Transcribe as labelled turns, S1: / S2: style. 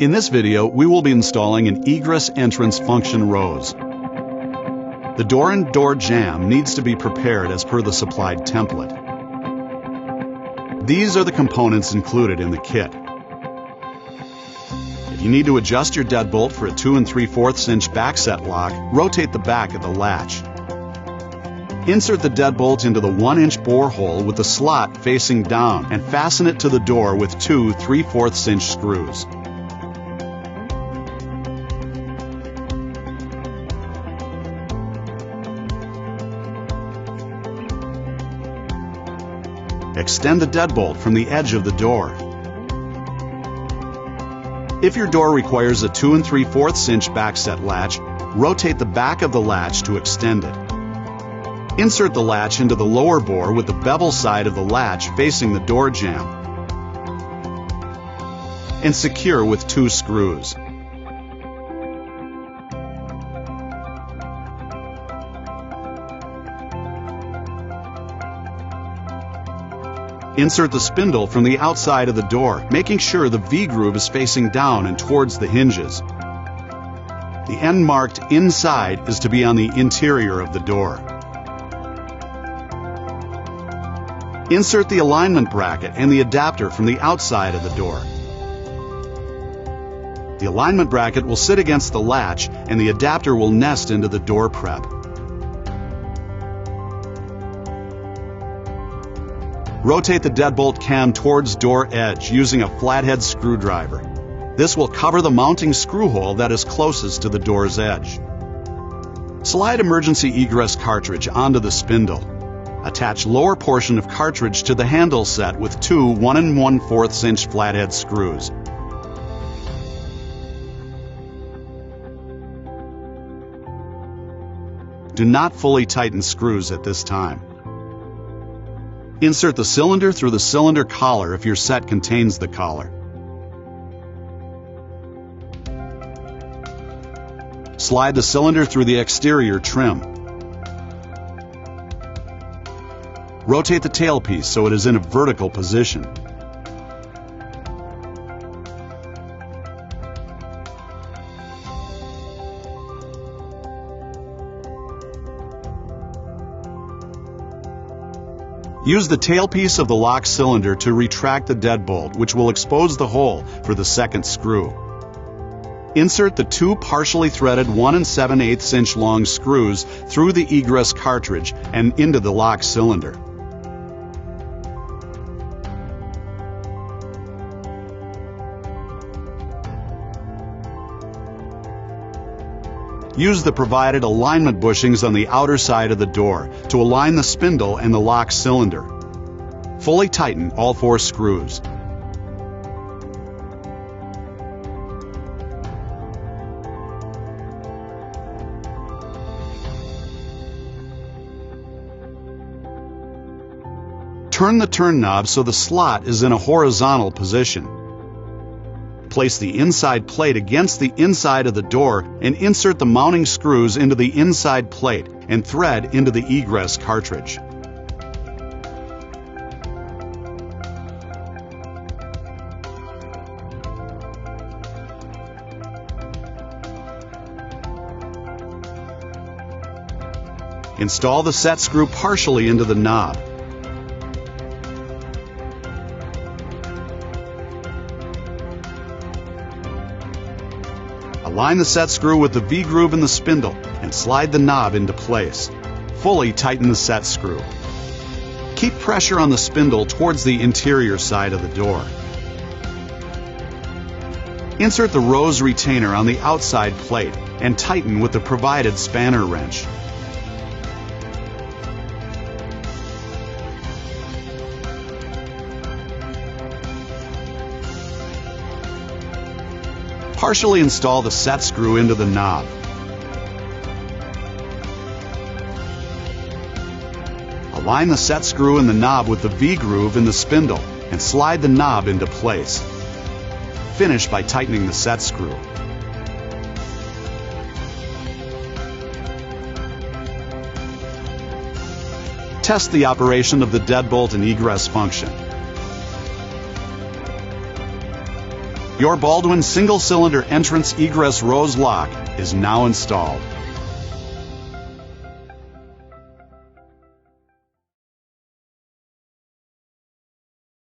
S1: In this video, we will be installing an egress entrance function rose. The door and door jamb needs to be prepared as per the supplied template. These are the components included in the kit. If you need to adjust your deadbolt for a 2 3/4 inch backset lock, rotate the back of the latch. Insert the deadbolt into the 1-inch bore hole with the slot facing down and fasten it to the door with 2 3/4 inch screws. Extend the deadbolt from the edge of the door. If your door requires a 2 3/4 inch backset latch, rotate the back of the latch to extend it. Insert the latch into the lower bore with the bevel side of the latch facing the door jamb and secure with 2 screws. Insert the spindle from the outside of the door, making sure the V-groove is facing down and towards the hinges. The end marked inside is to be on the interior of the door. Insert the alignment bracket and the adapter from the outside of the door. The alignment bracket will sit against the latch and the adapter will nest into the door prep. Rotate the deadbolt cam towards door edge using a flathead screwdriver. This will cover the mounting screw hole that is closest to the door's edge. Slide emergency egress cartridge onto the spindle. Attach lower portion of cartridge to the handle set with 2 1 1/4 inch flathead screws. Do not fully tighten screws at this time. Insert the cylinder through the cylinder collar if your set contains the collar. Slide the cylinder through the exterior trim. Rotate the tailpiece so it is in a vertical position. Use the tailpiece of the lock cylinder to retract the deadbolt, which will expose the hole for the second screw. Insert the 2 partially threaded 1 7/8 inch long screws through the egress cartridge and into the lock cylinder. Use the provided alignment bushings on the outer side of the door to align the spindle and the lock cylinder. Fully tighten all 4 screws. Turn the turn knob so the slot is in a horizontal position. Place the inside plate against the inside of the door and insert the mounting screws into the inside plate and thread into the egress cartridge. Install the set screw partially into the knob. Align the set screw with the V-groove in the spindle and slide the knob into place. Fully tighten the set screw. Keep pressure on the spindle towards the interior side of the door. Insert the rose retainer on the outside plate and tighten with the provided spanner wrench. Partially install the set screw into the knob. Align the set screw in the knob with the V-groove in the spindle and slide the knob into place. Finish by tightening the set screw. Test the operation of the deadbolt and egress function. Your Baldwin single-cylinder entrance egress rose lock is now installed.